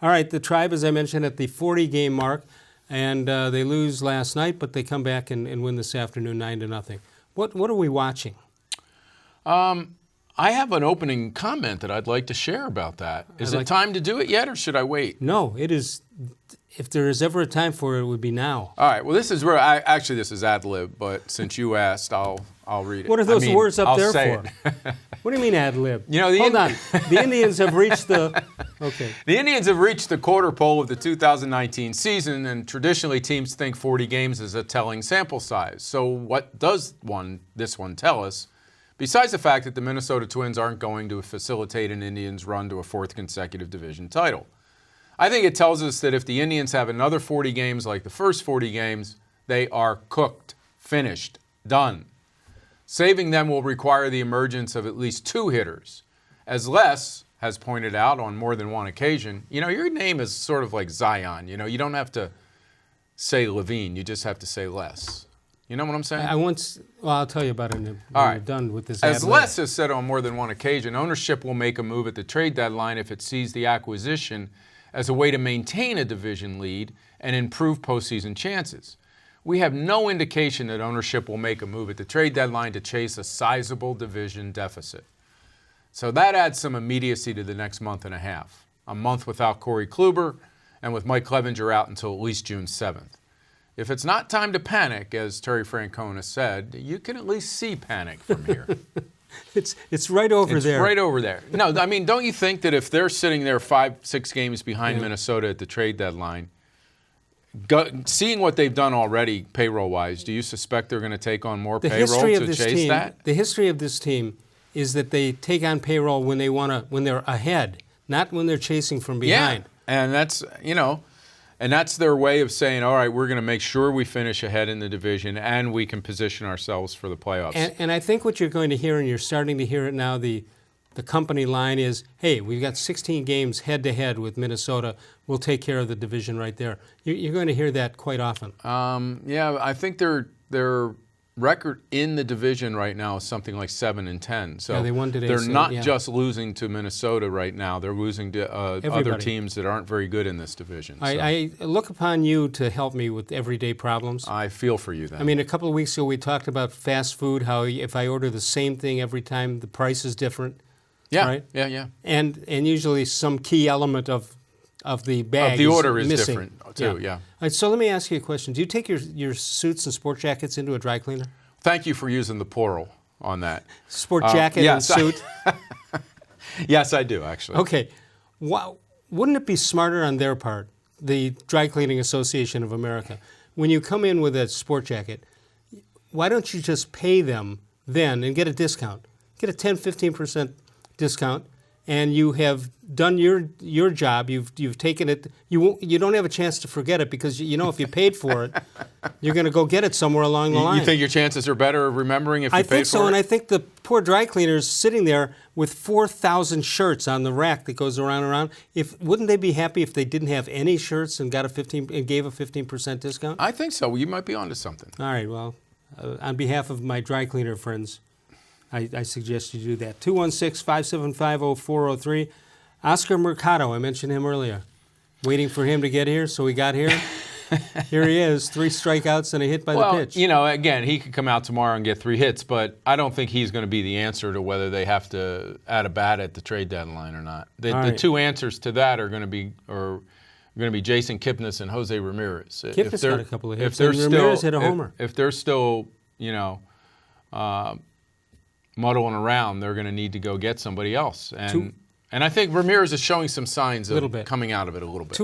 All right, the Tribe, as I mentioned, at the 40-game mark, and they lose last night, but they come back and win this afternoon 9-0. What are we watching? I have an opening comment that I'd like to share about that. Is it time to do it yet, or should I wait? No, it is. If there is ever a time for it, it would be now. All right. Well, this is where actually this is ad lib, but since you asked, I'll read it. What are those words up there for? It. What do you mean ad lib? You know, Hold on. The Indians have reached the. Okay. The Indians have reached the quarter pole of the 2019 season, and traditionally teams think 40 games is a telling sample size. So what does this one tell us? Besides the fact that the Minnesota Twins aren't going to facilitate an Indians run to a fourth consecutive division title. I think it tells us that if the Indians have another 40 games like the first 40 games, they are cooked, finished, done. Saving them will require the emergence of at least 2 hitters. As Les has pointed out on more than one occasion, your name is sort of like Zion. You don't have to say Levine, you just have to say Les. You know what I'm saying? I'll tell you about it when we're done with this. As Les has said on more than one occasion, ownership will make a move at the trade deadline if it sees the acquisition as a way to maintain a division lead and improve postseason chances. We have no indication that ownership will make a move at the trade deadline to chase a sizable division deficit. So that adds some immediacy to the next month and a half. A month without Corey-Kluber and with Mike-Clevinger out until at least June 7th. If it's not time to panic, as Terry-Francona said, you can at least see panic from here. It's right over there. It's right over there. No, I mean, don't you think that if they're sitting there 5-6 games behind Minnesota at the trade deadline, seeing what they've done already payroll-wise, do you suspect they're going to take on more payroll to chase that? The history of this team is that they take on payroll when they're ahead, not when they're chasing from behind. Yeah, and that's, and that's their way of saying, all right, we're going to make sure we finish ahead in the division and we can position ourselves for the playoffs. And I think what you're going to hear, and you're starting to hear it now, the company line is, hey, we've got 16 games head-to-head with Minnesota. We'll take care of the division right there. You're going to hear that quite often. Yeah, I think their record in the division right now is something like 7-10. So they won today. They're not just losing to Minnesota right now. They're losing to other teams that aren't very good in this division. I look upon you to help me with everyday problems. I feel for you then. I mean, a couple of weeks ago we talked about fast food, how if I order the same thing every time, the price is different. Yeah, right? yeah. And usually some key element of the bag of the order is missing. Different too, yeah. All right, so let me ask you a question. Do you take your suits and sport jackets into a dry cleaner? Thank you for using the plural on that. Sport jacket and suit? Yes, I do, actually. Okay. Wouldn't it be smarter on their part, the Dry Cleaning Association of America, when you come in with a sport jacket, why don't you just pay them then and get a discount? Get a 10-15% discount, and you have done your job. You've taken it. You don't have a chance to forget it because if you paid for it, you're going to go get it somewhere along the line. You think your chances are better of remembering if you paid for it? I think so, and I think the poor dry cleaners sitting there with 4,000 shirts on the rack that goes around and around. Wouldn't they be happy if they didn't have any shirts and gave a 15% discount? I think so. You might be onto something. All right. Well, on behalf of my dry cleaner friends, I suggest you do that. 216-575-0403. Oscar Mercado, I mentioned him earlier. Waiting for him to get here, so he got here. Here he is, 3 strikeouts and a hit by the pitch. Again, he could come out tomorrow and get 3 hits, but I don't think he's going to be the answer to whether they have to add a bat at the trade deadline or not. The 2 answers to that are going to be Jason-Kipnis and Jose-Ramirez. Kipnis got a couple of hits, and Ramirez hit a homer. If they're still, muddling around, they're going to need to go get somebody else. And I think Ramirez is showing some signs of coming out of it a little bit.